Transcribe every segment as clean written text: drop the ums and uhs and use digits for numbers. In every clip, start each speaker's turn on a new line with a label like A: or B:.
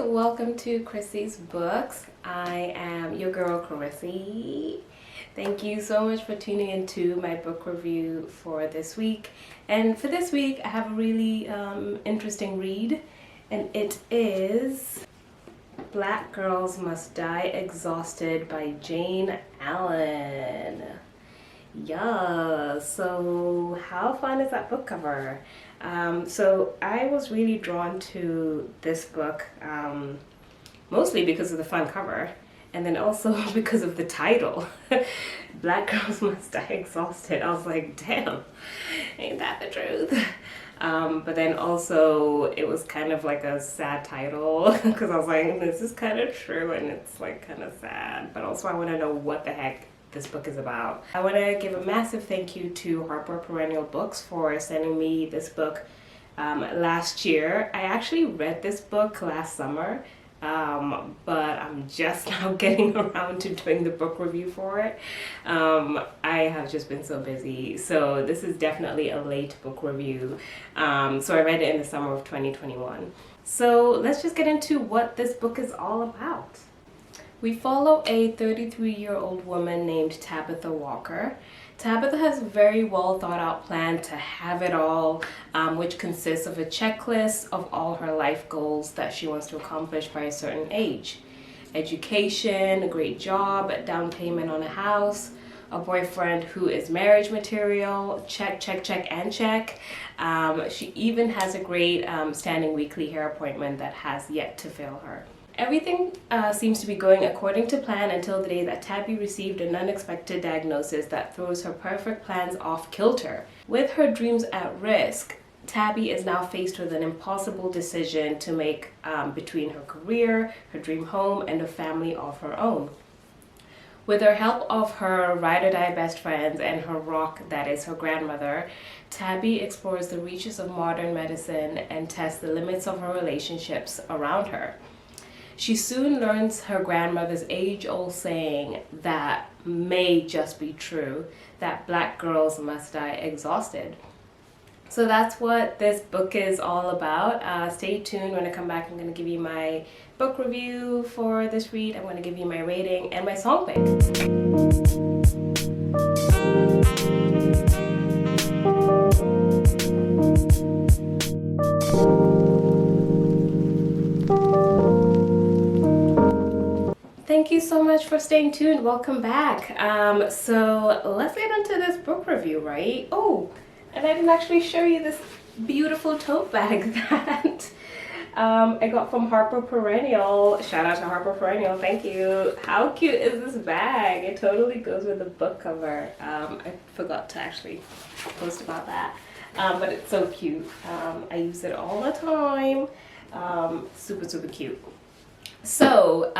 A: welcome to Chrissy's Books. I am your girl Chrissy. Thank you so much for tuning into my book review for this week. And for this week I have a really interesting read, and it is Black Girls Must Die Exhausted by Jayne Allen. Yeah, so how fun is that book cover? So I was really drawn to this book mostly because of the fun cover, and then also because of the title, Black Girls Must Die Exhausted. I was like, damn, ain't that the truth? But then also it was kind of like a sad title because I was like, this is kind of true and it's like kind of sad, but also I want to know what the heck this book is about. I want to give a massive thank you to Harper Perennial Books for sending me this book last year. I actually read this book last summer, but I'm just now getting around to doing the book review for it. I have just been so busy, so this is definitely a late book review. So I read it in the summer of 2021. So let's just get into what this book is all about. We follow a 33-year-old woman named Tabitha Walker. Tabitha has a very well thought out plan to have it all, which consists of a checklist of all her life goals that she wants to accomplish by a certain age. Education, a great job, down payment on a house, a boyfriend who is marriage material, check, check, check, and check. She even has a great standing weekly hair appointment that has yet to fail her. Everything seems to be going according to plan until the day that Tabby received an unexpected diagnosis that throws her perfect plans off kilter. With her dreams at risk, Tabby is now faced with an impossible decision to make between her career, her dream home, and a family of her own. With the help of her ride-or-die best friends and her rock that is her grandmother, Tabby explores the reaches of modern medicine and tests the limits of her relationships around her. She soon learns her grandmother's age-old saying that may just be true, that black girls must die exhausted. So that's what this book is all about. Stay tuned. When I come back, I'm going to give you my book review for this read. I'm going to give you my rating and my song pick. Thank you so much for staying tuned. Welcome back. So let's get into this book review, right? Oh, and I didn't actually show you this beautiful tote bag that I got from Harper Perennial. Shout out to Harper Perennial, thank you. How cute is this bag? It totally goes with the book cover. I forgot to actually post about that, but it's so cute. I use it all the time. Super, super cute. So,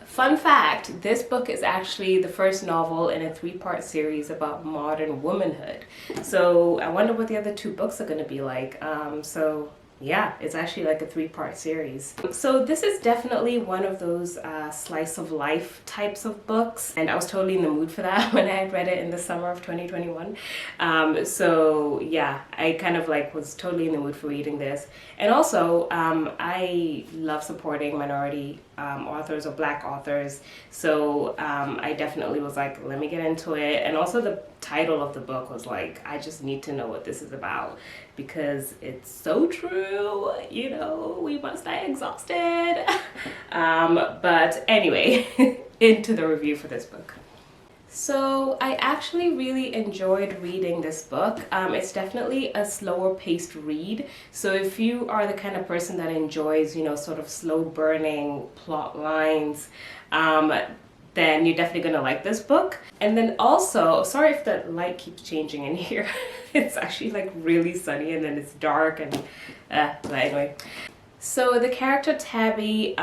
A: fun fact, this book is actually the first novel in a 3-part series about modern womanhood. So I wonder what the other 2 books are going to be like. So yeah, it's actually like a 3-part series. So this is definitely one of those slice of life types of books, and I was totally in the mood for that when I had read it in the summer of 2021. So yeah, I kind of like was totally in the mood for reading this. And also I love supporting minority authors or black authors, so I definitely was like, let me get into it. And also the title of the book was like, I just need to know what this is about, because it's so true, you know, we must die exhausted. But anyway, into the review for this book. So I actually really enjoyed reading this book. It's definitely a slower paced read. So if you are the kind of person that enjoys, you know, sort of slow burning plot lines, then you're definitely gonna like this book. And then also, sorry if the light keeps changing in here. It's actually like really sunny and then it's dark and but anyway. So the character Tabby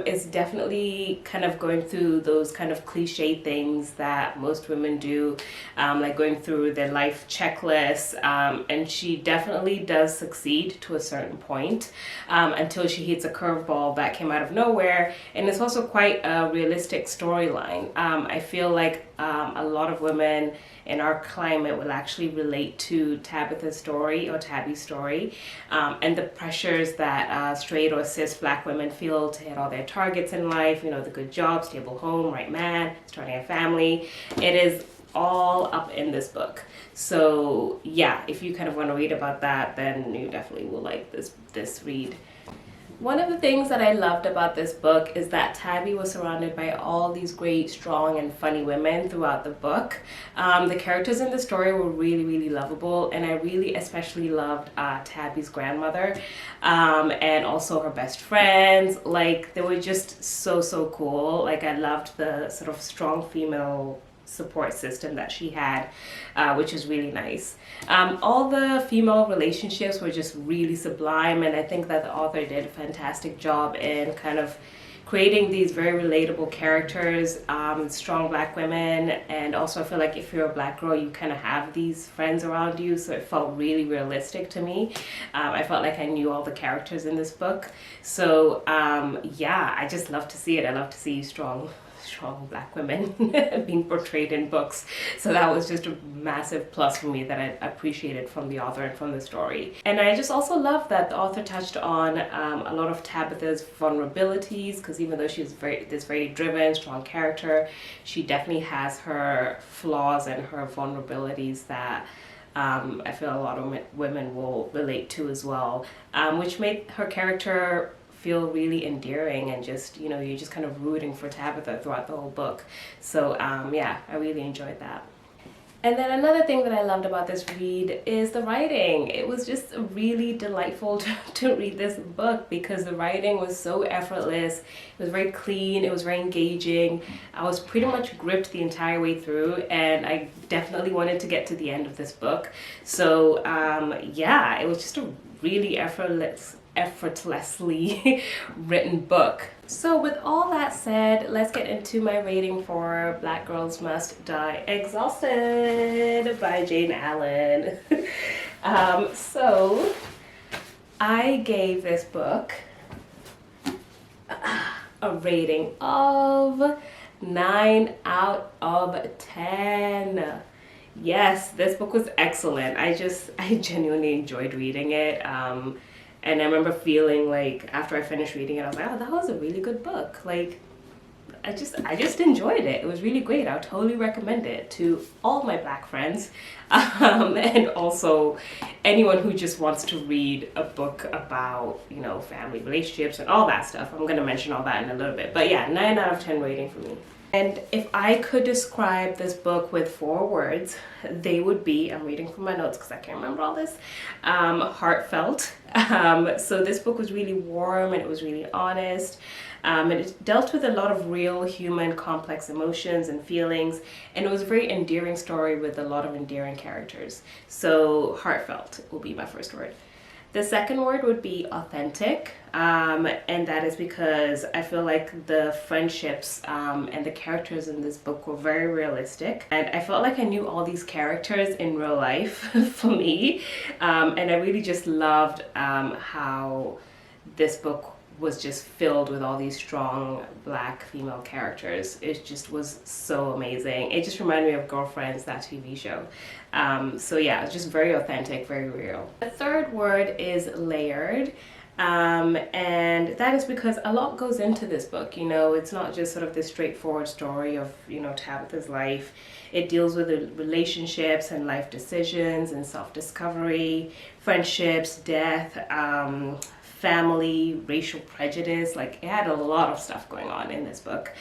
A: is definitely kind of going through those kind of cliche things that most women do, like going through their life checklist, and she definitely does succeed to a certain point until she hits a curveball that came out of nowhere. And it's also quite a realistic storyline. I feel like a lot of women in our climate will actually relate to Tabitha's story or Tabby's story, and the pressures that straight or cis Black women feel to hit all their targets in life, you know, the good job, stable home, right man, starting a family. It is all up in this book. So yeah, if you kind of want to read about that, then you definitely will like this read. One of the things that I loved about this book is that Tabby was surrounded by all these great, strong, and funny women throughout the book. The characters in the story were really, really lovable, and I really especially loved Tabby's grandmother, and also her best friends. Like, they were just so cool. Like, I loved the sort of strong female support system that she had, which is really nice. All the female relationships were just really sublime, and I think that the author did a fantastic job in kind of creating these very relatable characters, strong Black women, and also I feel like if you're a Black girl, you kind of have these friends around you, so it felt really realistic to me. I felt like I knew all the characters in this book. So yeah, I just love to see it. I love to see strong Black women being portrayed in books. So that was just a massive plus for me that I appreciated from the author and from the story. And I just also love that the author touched on a lot of Tabitha's vulnerabilities, because even though she's this very driven, strong character, she definitely has her flaws and her vulnerabilities that I feel a lot of women will relate to as well, which made her character feel really endearing, and just, you know, you're just kind of rooting for Tabitha throughout the whole book. So yeah, I really enjoyed that. And then another thing that I loved about this read is the writing. It was just really delightful to read this book because the writing was so effortless. It was very clean, it was very engaging. I was pretty much gripped the entire way through, and I definitely wanted to get to the end of this book. So yeah, it was just a really effortlessly written book. So with all that said, let's get into my rating for Black Girls Must Die Exhausted by Jayne Allen. So I gave this book a rating of 9 out of 10. Yes, this book was excellent. I genuinely enjoyed reading it. And I remember feeling like after I finished reading it, I was like, oh, that was a really good book. Like, I just enjoyed it. It was really great. I would totally recommend it to all my Black friends, and also anyone who just wants to read a book about, you know, family relationships and all that stuff. I'm gonna mention all that in a little bit. But yeah, 9 out of 10 rating for me. And if I could describe this book with 4 words, they would be, I'm reading from my notes because I can't remember all this, heartfelt. So this book was really warm, and it was really honest. And it dealt with a lot of real human complex emotions and feelings, and it was a very endearing story with a lot of endearing characters. So heartfelt will be my first word. The second word would be authentic, and that is because I feel like the friendships and the characters in this book were very realistic, and I felt like I knew all these characters in real life for me, and I really just loved how this book was just filled with all these strong Black female characters. It just was so amazing. It just reminded me of Girlfriends, that TV show. So yeah, it's just very authentic, very real. The third word is layered. And that is because a lot goes into this book. You know, it's not just sort of this straightforward story of, you know, Tabitha's life. It deals with the relationships and life decisions and self-discovery, friendships, death, family, racial prejudice. Like, it had a lot of stuff going on in this book,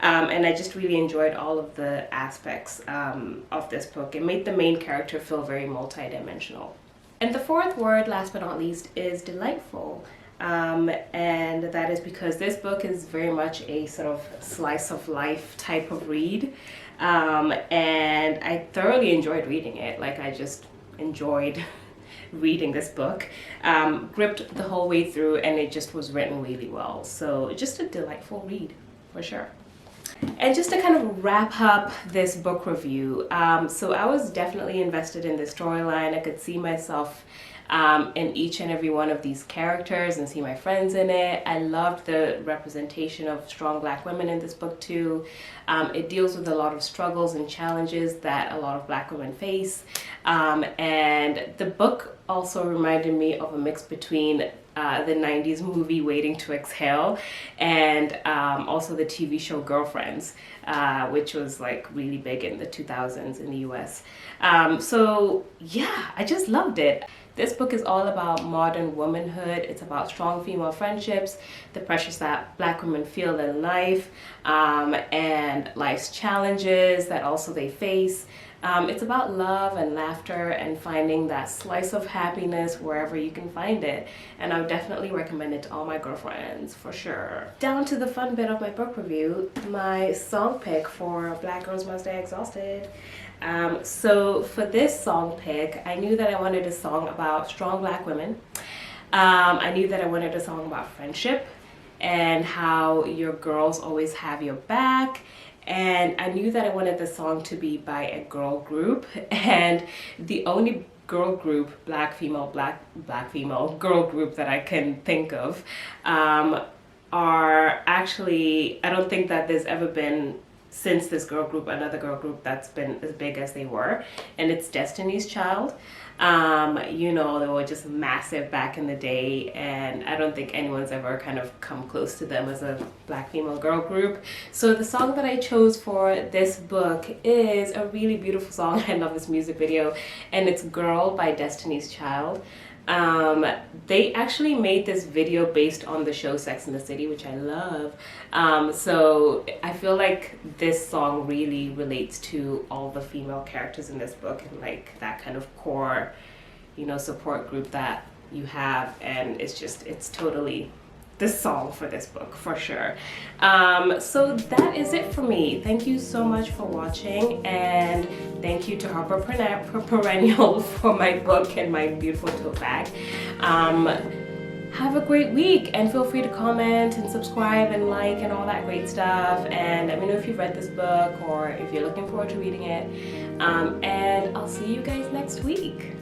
A: and I just really enjoyed all of the aspects of this book. It made the main character feel very multi-dimensional. And the fourth word, last but not least, is delightful, and that is because this book is very much a sort of slice of life type of read, and I thoroughly enjoyed reading it. Like, I just enjoyed reading this book, gripped the whole way through, and it just was written really well. So just a delightful read for sure. And just to kind of wrap up this book review, so I was definitely invested in the storyline. I could see myself in each and every one of these characters and see my friends in it. I loved the representation of strong Black women in this book too. It deals with a lot of struggles and challenges that a lot of Black women face. And the book also reminded me of a mix between the 90s movie Waiting to Exhale and also the TV show Girlfriends, which was like really big in the 2000s in the US. So yeah, I just loved it. This book is all about modern womanhood. It's about strong female friendships, the pressures that Black women feel in life, and life's challenges that also they face. It's about love and laughter and finding that slice of happiness wherever you can find it. And I would definitely recommend it to all my girlfriends, for sure. Down to the fun bit of my book review, my song pick for Black Girls Must Die Exhausted. So for this song pick, I knew that I wanted a song about strong Black women. I knew that I wanted a song about friendship and how your girls always have your back. And I knew that I wanted the song to be by a girl group, and the only girl group, black female girl group that I can think of are actually, I don't think that there's ever been, since this girl group, another girl group that's been as big as they were, and it's Destiny's Child. You know, they were just massive back in the day, and I don't think anyone's ever kind of come close to them as a Black female girl group. So the song that I chose for this book is a really beautiful song. I love this music video, and it's Girl by Destiny's Child. They actually made this video based on the show Sex and the City, which I love. So I feel like this song really relates to all the female characters in this book and like that kind of core, you know, support group that you have. And it's totally the song for this book, for sure. So that is it for me. Thank you so much for watching, and thank you to Harper Perennial for my book and my beautiful tote bag. Have a great week, and feel free to comment and subscribe and like and all that great stuff, and let me know if you've read this book or if you're looking forward to reading it, and I'll see you guys next week.